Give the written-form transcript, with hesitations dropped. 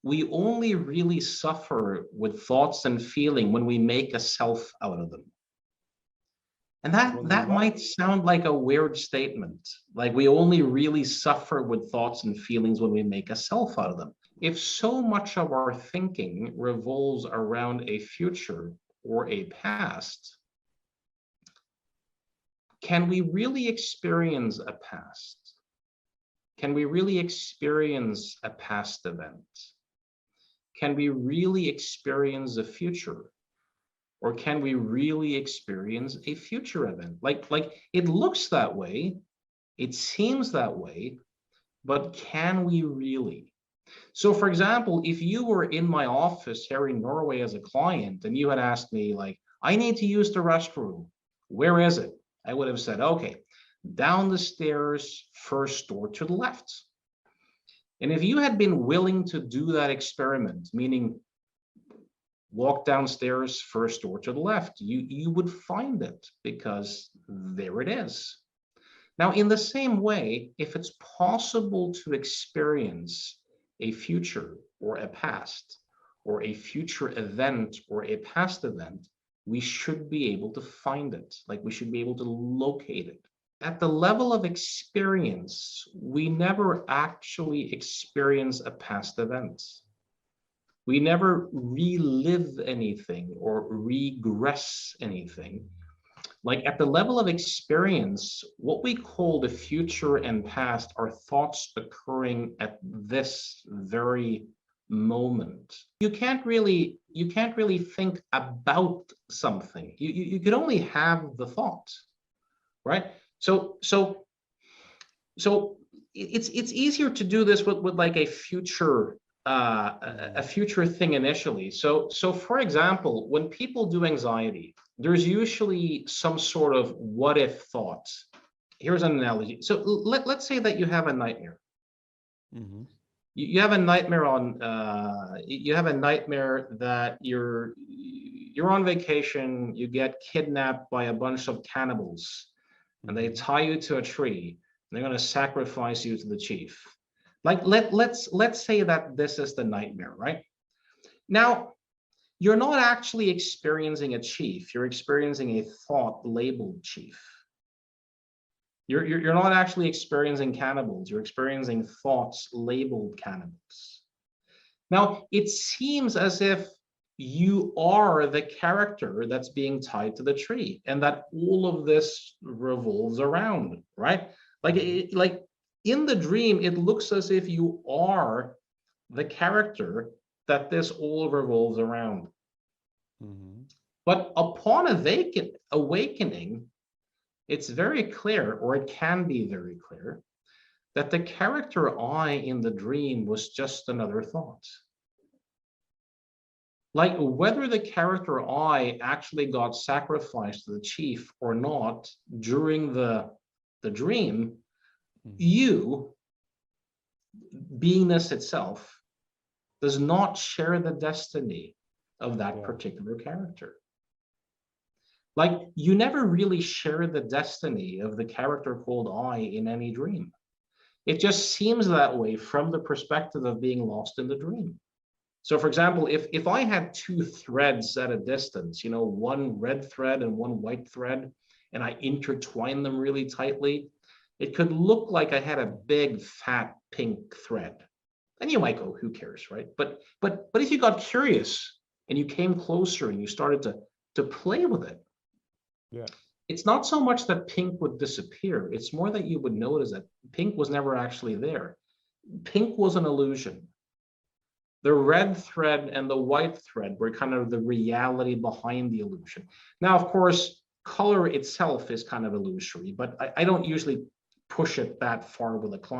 we only really suffer with thoughts and feeling when we make a self out of them. And that might sound like a weird statement, like we only really suffer with thoughts and feelings when we make a self out of them. If so much of our thinking revolves around a future or a past, can we really experience a past? Can we really experience a past event? Can we really experience a future? Or can we really experience a future event? Like it looks that way, it seems that way, but can we really? So for example, if you were in my office here in Norway as a client and you had asked me like, I need to use the restroom, where is it? I would have said, okay, down the stairs, first door to the left. And if you had been willing to do that experiment, meaning walk downstairs, first door to the left, you would find it because there it is. Now, in the same way, if it's possible to experience a future or a past or a future event or a past event, we should be able to find it, like we should be able to locate it. At the level of experience, we never actually experience a past event. We never relive anything or regress anything. Like at the level of experience, what we call the future and past are thoughts occurring at this very moment. You can't really think about something. You could only have the thought, right? So it's easier to do this with like a future thing initially. So for example, when people do anxiety, there's usually some sort of what if thought. Here's an analogy. So let's say that you have a nightmare. Mm-hmm. You have a nightmare that you're on vacation, you get kidnapped by a bunch of cannibals, and they tie you to a tree, and they're going to sacrifice you to the chief. Like let's say that this is the nightmare, right? Now, you're not actually experiencing a chief, you're experiencing a thought labeled chief. You're not actually experiencing cannibals, you're experiencing thoughts labeled cannibals. Now, it seems as if you are the character that's being tied to the tree and that all of this revolves around, right? Like in the dream, it looks as if you are the character that this all revolves around. Mm-hmm. But upon awakening, it's very clear, or it can be very clear, that the character I in the dream was just another thought. Like whether the character I actually got sacrificed to the chief or not during the dream, you, beingness itself, does not share the destiny of that particular character. Like you never really share the destiny of the character called I in any dream. It just seems that way from the perspective of being lost in the dream. So for example, if I had two threads at a distance, you know, one red thread and one white thread, and I intertwine them really tightly, it could look like I had a big fat pink thread. And you might go, who cares, right? But if you got curious and you came closer and you started to play with it, it's not so much that pink would disappear. It's more that you would notice that pink was never actually there. Pink was an illusion. The red thread and the white thread were kind of the reality behind the illusion. Now, of course, color itself is kind of illusory, but I don't usually push it that far with a client.